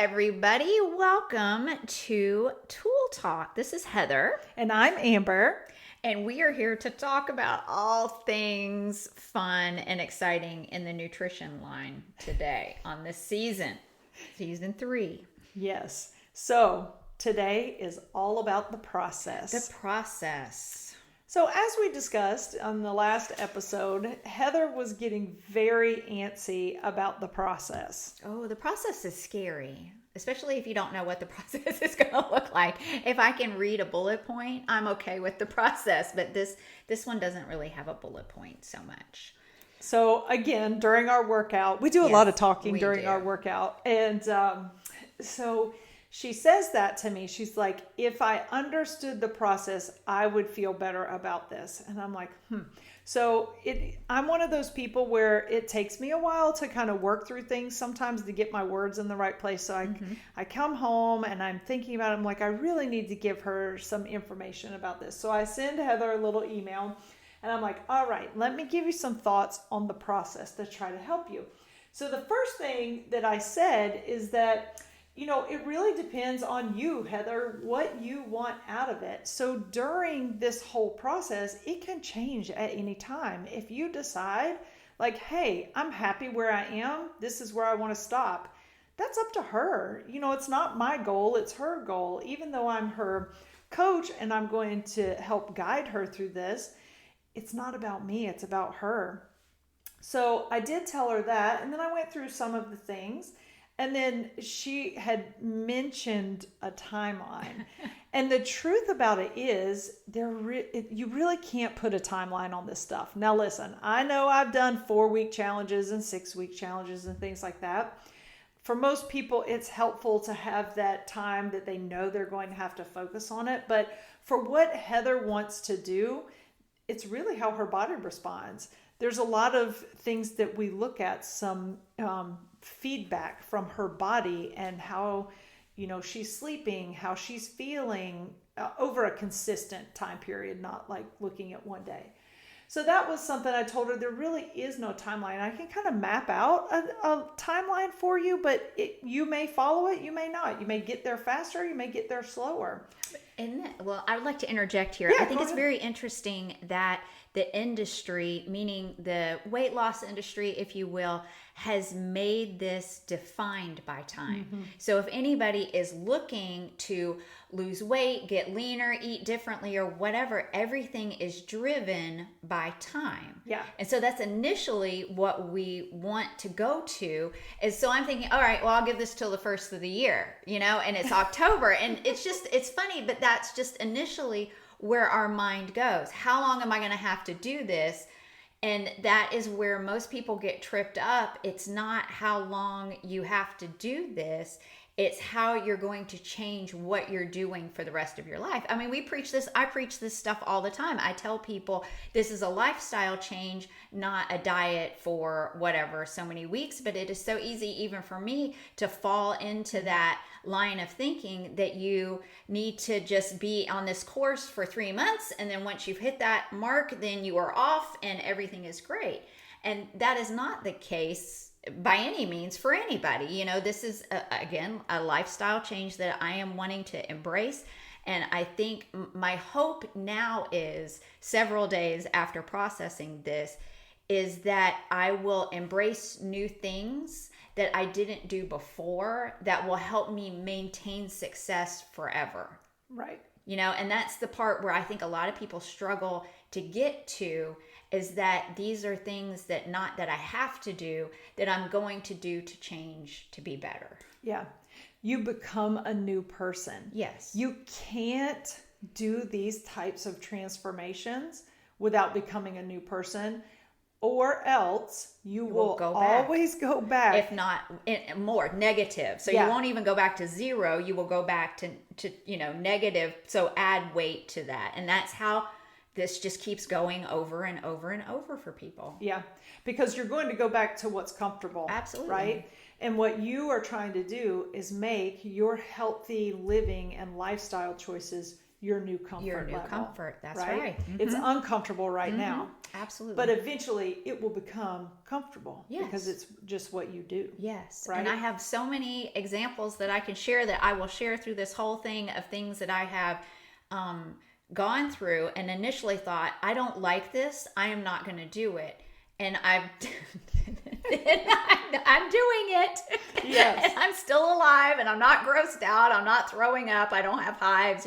everybody. Welcome to Tool Talk. This is Heather. And I'm Amber. And we are here to talk about all things fun and exciting in the nutrition line today on this season 3. Yes. So today is all about the process. The process. So as we discussed on the last episode, Heather was getting very antsy about the process. Oh, the process is scary, especially if you don't know what the process is going to look like. If I can read a bullet point, I'm okay with the process, but this one doesn't really have a bullet point so much. So again, during our workout, we do a lot of talking during our workout. And so she says that to me. She's like, if I understood the process, I would feel better about this. And I'm like, So I'm one of those people where it takes me a while to kind of work through things sometimes to get my words in the right place. So I come home and I'm thinking about it. I'm like, I really need to give her some information about this. So I send Heather a little email and I'm like, all right, let me give you some thoughts on the process to try to help you. So the first thing that I said is that, it really depends on you, Heather, what you want out of it. So during this whole process, it can change at any time. If you decide like, hey, I'm happy where I am, this is where I want to stop, that's up to her. It's not my goal, it's her goal. Even though I'm her coach and I'm going to help guide her through this, it's not about me, it's about her. So I did tell her that, and then I went through some of the things. And then she had mentioned a timeline. And the truth about it is you really can't put a timeline on this stuff. Now, listen, I know I've done 4-week challenges and 6-week challenges and things like that. For most people, it's helpful to have that time that they know they're going to have to focus on it. But for what Heather wants to do, it's really how her body responds. There's a lot of things that we look at, some feedback from her body and how, she's sleeping, how she's feeling over a consistent time period, not like looking at one day. So that was something I told her. There really is no timeline. I can kind of map out a timeline for you, but you may follow it, you may not. You may get there faster, you may get there slower. Well, I would like to interject here. Yeah, I think it's very interesting that the industry, meaning the weight loss industry, if you will, has made this defined by time. Mm-hmm. So if anybody is looking to lose weight, get leaner, eat differently, or whatever, everything is driven by time. Yeah. And so that's initially what we want to go to. Is so I'm thinking, all right, well, I'll give this till the first of the year, and it's October. And it's funny, but that's just initially where our mind goes. How long am I going to have to do this? And that is where most people get tripped up. It's not how long you have to do this. It's how you're going to change what you're doing for the rest of your life. I mean, I preach this stuff all the time. I tell people this is a lifestyle change, not a diet for whatever, so many weeks. But it is so easy, even for me, to fall into that line of thinking that you need to just be on this course for 3 months. And then once you've hit that mark, then you are off and everything is great. And that is not the case by any means for anybody. This is again a lifestyle change that I am wanting to embrace. And I think my hope now is, several days after processing this, is that I will embrace new things that I didn't do before that will help me maintain success forever. Right. And that's the part where I think a lot of people struggle to get to, is that these are things that I have to do, that I'm going to do to change to be better. Yeah. You become a new person. Yes. You can't do these types of transformations without becoming a new person, or else you will always go back. If not more negative. So you won't even go back to 0. You will go back to negative. So add weight to that. And that's how this just keeps going over and over and over for people. Yeah, because you're going to go back to what's comfortable. Absolutely. Right? And what you are trying to do is make your healthy living and lifestyle choices your new comfort level. Comfort. That's right. It's uncomfortable right now. Absolutely. But eventually it will become comfortable yes. because it's just what you do. Yes. Right? And I have so many examples that I can share that I will share through this whole thing of things that I have gone through and initially thought, I don't like this. I am not going to do it. And I'm doing it. Yes. And I'm still alive and I'm not grossed out. I'm not throwing up. I don't have hives,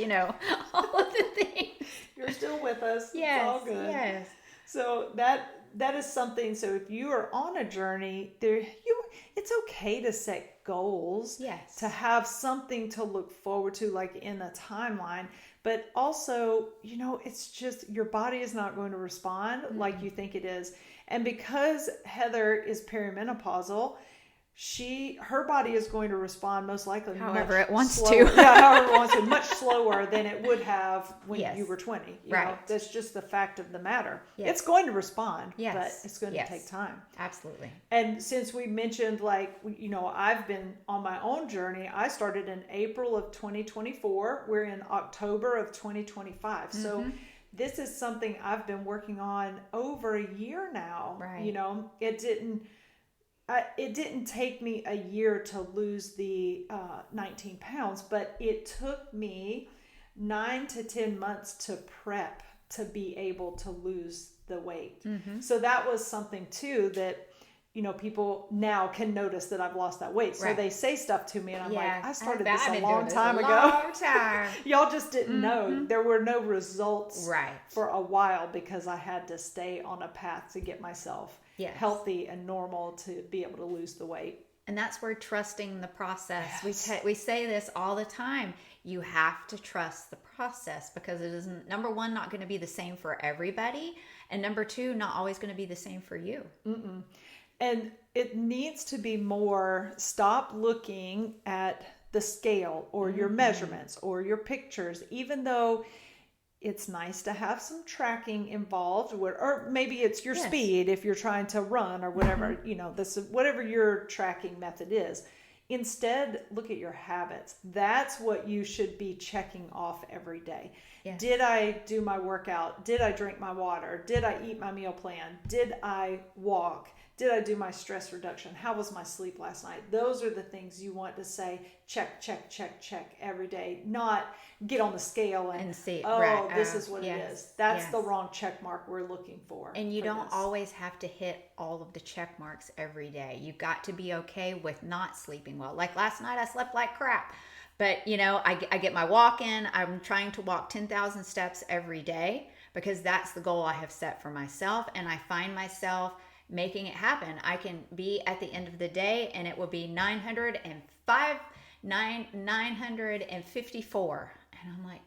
all of the things. You're still with us. Yes. It's all good. Yes. So that is something. So if you are on a journey, it's okay to set goals. Yes. To have something to look forward to, like in a timeline. But also, it's just your body is not going to respond like you think it is. And because Heather is perimenopausal, her body is going to respond most likely however it wants slower. to. Yeah, however it wants to, much slower than it would have when yes. you were 20. Right. That's just the fact of the matter. Yes. It's going to respond, yes. but it's going to yes. take time. Absolutely. And since we mentioned, I've been on my own journey. I started in April of 2024. We're in October of 2025. Mm-hmm. So this is something I've been working on over a year now. Right. It didn't take me a year to lose the 19 pounds, but it took me 9 to 10 months to prep to be able to lose the weight. Mm-hmm. So that was something too that, people now can notice that I've lost that weight. So right. they say stuff to me and I'm like, I started this a long time ago. Long time. Y'all just didn't know. There were no results right. for a while because I had to stay on a path to get myself yes. healthy and normal to be able to lose the weight. And that's where trusting the process. Yes. We say this all the time. You have to trust the process because it is, number one, not going to be the same for everybody. And number two, not always going to be the same for you. Mm-mm. And it needs to be more, stop looking at the scale or your measurements or your pictures, even though it's nice to have some tracking involved, or maybe it's your yes. speed if you're trying to run or whatever, this is whatever your tracking method is. Instead, look at your habits. That's what you should be checking off every day. Yes. Did I do my workout? Did I drink my water? Did I eat my meal plan? Did I walk? Did I do my stress reduction? How was my sleep last night? Those are the things you want to say, check, check, check, check every day. Not get on the scale and see, this is what yes, it is. That's yes. the wrong check mark we're looking for. And you don't always have to hit all of the check marks every day. You've got to be okay with not sleeping well. Like last night, I slept like crap. But, I get my walk in. I'm trying to walk 10,000 steps every day because that's the goal I have set for myself. And I find myself making it happen. I can be at the end of the day and it will be 954. And I'm like,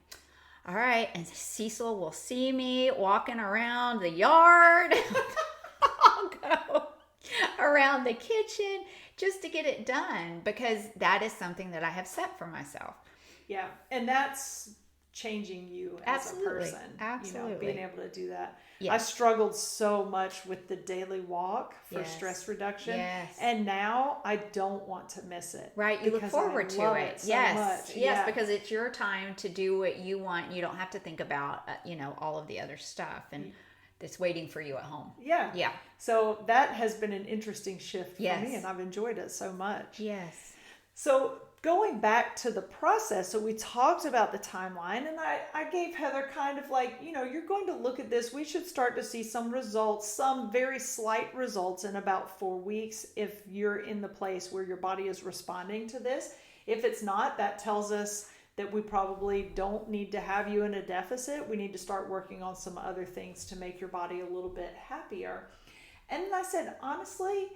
all right. And Cecil will see me walking around the yard. I'll go around the kitchen just to get it done because that is something that I have set for myself. Yeah. And that's changing you as absolutely. A person. Absolutely. Being able to do that. Yes. I struggled so much with the daily walk for yes. stress reduction. Yes. And now I don't want to miss it. Right. You look forward to it. So yes. much. Yes. Yeah. Because it's your time to do what you want. You don't have to think about, all of the other stuff and that's waiting for you at home. Yeah. Yeah. So that has been an interesting shift yes. for me and I've enjoyed it so much. Yes. So going back to the process, so we talked about the timeline and I gave Heather kind of like, you're going to look at this. We should start to see some results, some very slight results in about 4 weeks if you're in the place where your body is responding to this. If it's not, that tells us that we probably don't need to have you in a deficit. We need to start working on some other things to make your body a little bit happier. And then I said, honestly,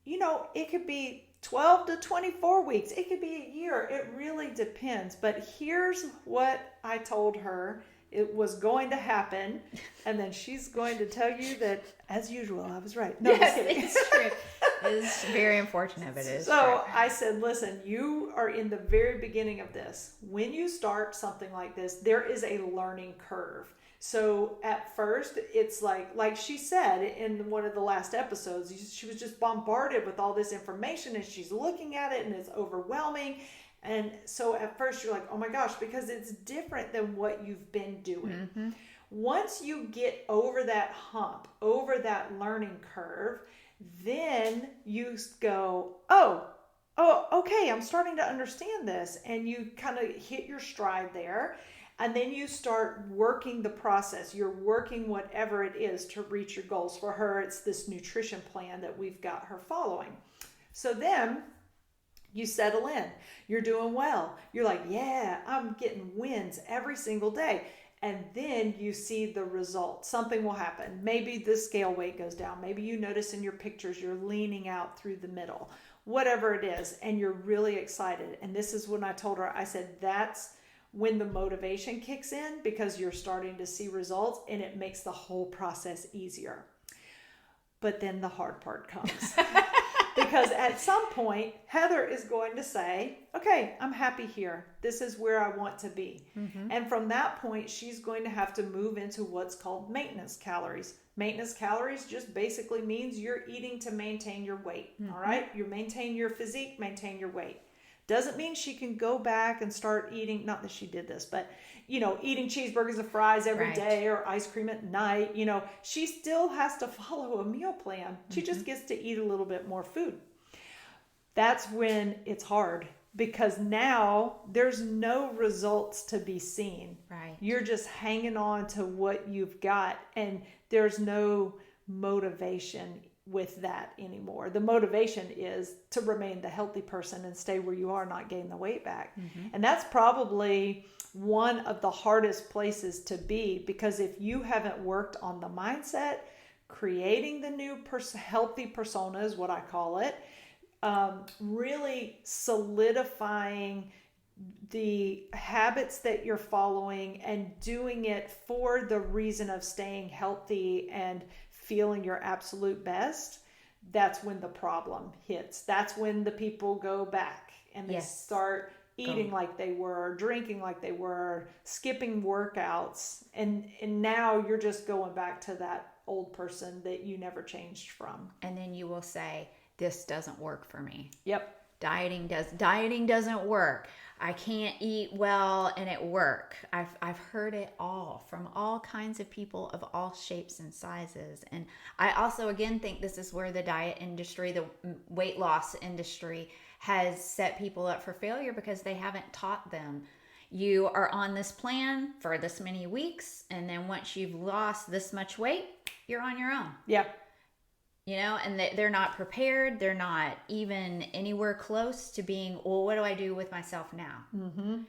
it could be 12 to 24 weeks. It could be a year. It really depends. But here's what I told her it was going to happen. And then she's going to tell you that, as usual, I was right. No, yes, just kidding. It's true. It's very unfortunate, but it is so true. I said, listen, you are in the very beginning of this. When you start something like this, there is a learning curve. So at first, it's like she said in one of the last episodes, she was just bombarded with all this information and she's looking at it and it's overwhelming. And so at first you're like, oh my gosh, because it's different than what you've been doing. Mm-hmm. Once you get over that hump, over that learning curve, then you go, oh, okay, I'm starting to understand this. And you kind of hit your stride there. And then you start working the process. You're working whatever it is to reach your goals. For her, it's this nutrition plan that we've got her following. So then you settle in. You're doing well. You're like, yeah, I'm getting wins every single day. And then you see the result. Something will happen. Maybe the scale weight goes down. Maybe you notice in your pictures you're leaning out through the middle. Whatever it is. And you're really excited. And this is when I told her, I said, that's when the motivation kicks in, because you're starting to see results and it makes the whole process easier. But then the hard part comes. Because at some point, Heather is going to say, okay, I'm happy here. This is where I want to be. Mm-hmm. And from that point, she's going to have to move into what's called maintenance calories. Maintenance calories just basically means you're eating to maintain your weight. Mm-hmm. All right? You maintain your physique, maintain your weight. Doesn't mean she can go back and start eating, not that she did this, but, eating cheeseburgers and fries every day or ice cream at night. She still has to follow a meal plan. She just gets to eat a little bit more food. That's when it's hard, because now there's no results to be seen. Right. You're just hanging on to what you've got, and there's no motivation with that anymore. The motivation is to remain the healthy person and stay where you are, not gain the weight back. Mm-hmm. And that's probably one of the hardest places to be, because if you haven't worked on the mindset, creating the new healthy persona is what I call it, really solidifying the habits that you're following and doing it for the reason of staying healthy and feeling your absolute best, that's when the problem hits. That's when the people go back and they start eating like they were, drinking like they were, skipping workouts. And now you're just going back to that old person that you never changed from. And then you will say, this doesn't work for me. Yep. Dieting doesn't work. I can't eat well and at work. I've heard it all from all kinds of people of all shapes and sizes. And I also, again, think this is where the diet industry, the weight loss industry, has set people up for failure, because they haven't taught them. You are on this plan for this many weeks, and then once you've lost this much weight, you're on your own. Yep. And they're not prepared. They're not even anywhere close to being, well, what do I do with myself now? Mm-hmm.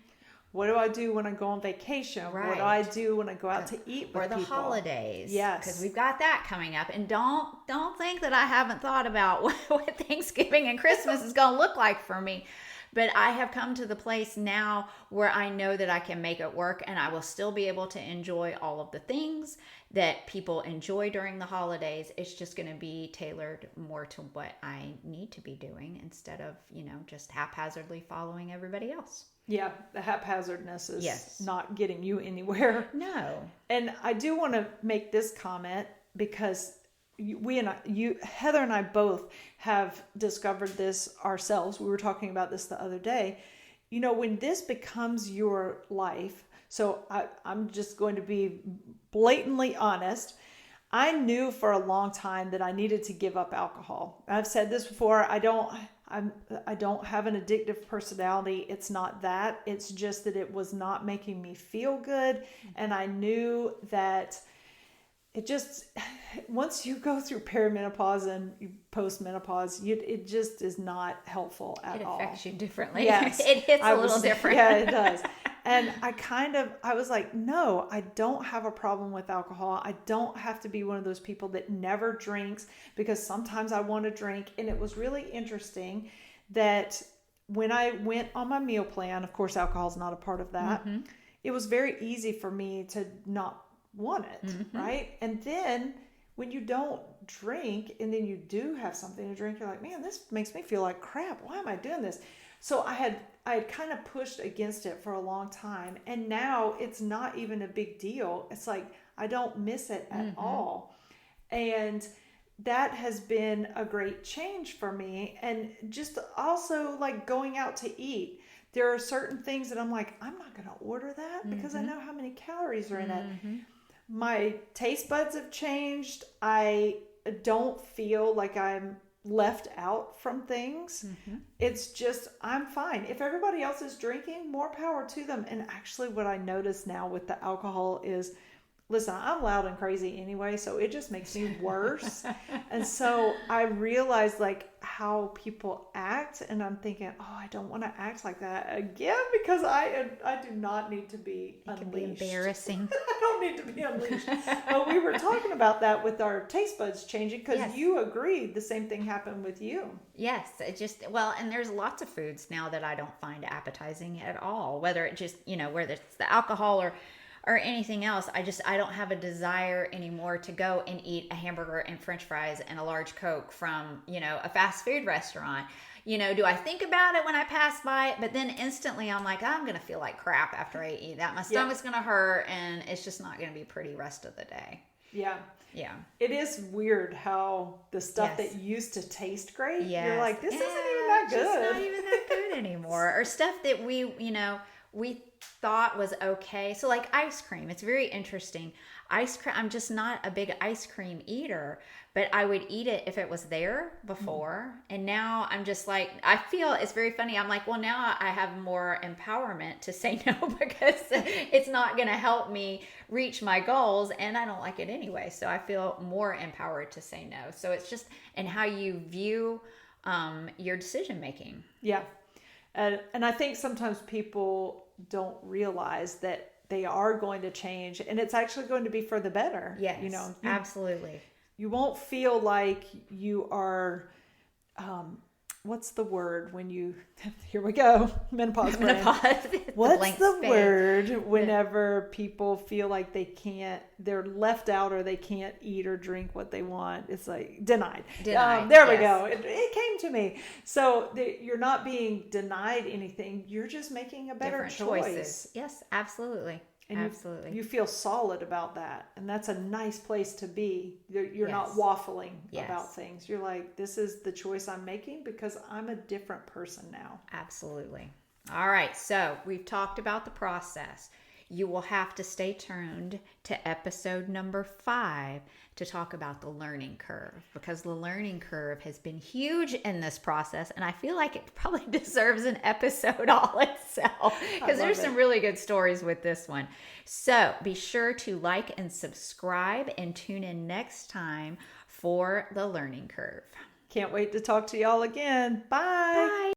What do I do when I go on vacation? Right. What do I do when I go out to eat with people? Or the holidays. Yes. Because we've got that coming up. And don't think that I haven't thought about what Thanksgiving and Christmas is going to look like for me. But I have come to the place now where I know that I can make it work, and I will still be able to enjoy all of the things that people enjoy during the holidays. It's just going to be tailored more to what I need to be doing, instead of, just haphazardly following everybody else. Yeah, the haphazardness is not getting you anywhere. No. And I do want to make this comment, because Heather and I both have discovered this ourselves. We were talking about this the other day. When this becomes your life, so I'm just going to be blatantly honest. I knew for a long time that I needed to give up alcohol. I've said this before. I don't have an addictive personality. It's not that. It's just that it was not making me feel good. And I knew that it just, once you go through perimenopause and postmenopause, it just is not helpful at all. It affects you differently. Yes. It hits a little different. Yeah, it does. And I was like, no, I don't have a problem with alcohol. I don't have to be one of those people that never drinks, because sometimes I want to drink. And it was really interesting that when I went on my meal plan, of course, alcohol is not a part of that. Mm-hmm. It was very easy for me to not want it, mm-hmm. right? And then when you don't drink and then you do have something to drink, you're like, man, this makes me feel like crap. Why am I doing this? So I had kind of pushed against it for a long time, and now it's not even a big deal. It's like I don't miss it at mm-hmm. all. And that has been a great change for me. And just also like going out to eat. there are certain things that I'm like, I'm not going to order that because I know how many calories are in it. My taste buds have changed. I don't feel like I'm left out from things. It's just, I'm fine. If everybody else is drinking, more power to them. And actually what I notice now with the alcohol is, listen, I'm loud and crazy anyway, so it just makes me worse. And so I realize like how people act, and I'm thinking, oh, I don't want to act like that again because I do not need to be unleashed. It can be embarrassing. I don't need to be unleashed. But we were talking about that with our taste buds changing because you agreed the same thing happened with you. Yes, it just, well, and there's lots of foods now that I don't find appetizing at all, whether it just, whether it's the alcohol or anything else. I don't have a desire anymore to go and eat a hamburger and French fries and a large Coke from, a fast food restaurant. Do I think about it when I pass by it? But then instantly I'm like, I'm going to feel like crap after I eat that. My stomach's going to hurt and it's just not going to be pretty rest of the day. Yeah. Yeah. It is weird how the stuff that used to taste great, you're like, this isn't even that good. It's not even that good anymore. Or stuff that we thought was okay. So like ice cream, it's very interesting. Ice cream, I'm just not a big ice cream eater, but I would eat it if it was there before. And now I'm just like, I feel it's very funny. I'm like, well, now I have more empowerment to say no because it's not going to help me reach my goals and I don't like it anyway. So I feel more empowered to say no. So it's just in how you view your decision making. Yeah. And I think sometimes people don't realize that they are going to change and it's actually going to be for the better. Yes, absolutely. You won't feel like you are, what's the word when you, here we go, menopause. What's the word whenever people feel like they're left out or they can't eat or drink what they want? It's like denied. There we go. It came to me. So you're not being denied anything. You're just making a better choice. Yes, absolutely. And absolutely. You feel solid about that. And that's a nice place to be. You're not waffling about things. You're like, this is the choice I'm making because I'm a different person now. Absolutely. All right. So we've talked about the process. You will have to stay tuned to episode number 5 to talk about the learning curve because the learning curve has been huge in this process. And I feel like it probably deserves an episode all itself because there's some really good stories with this one. So be sure to like and subscribe and tune in next time for the learning curve. Can't wait to talk to y'all again. Bye. Bye.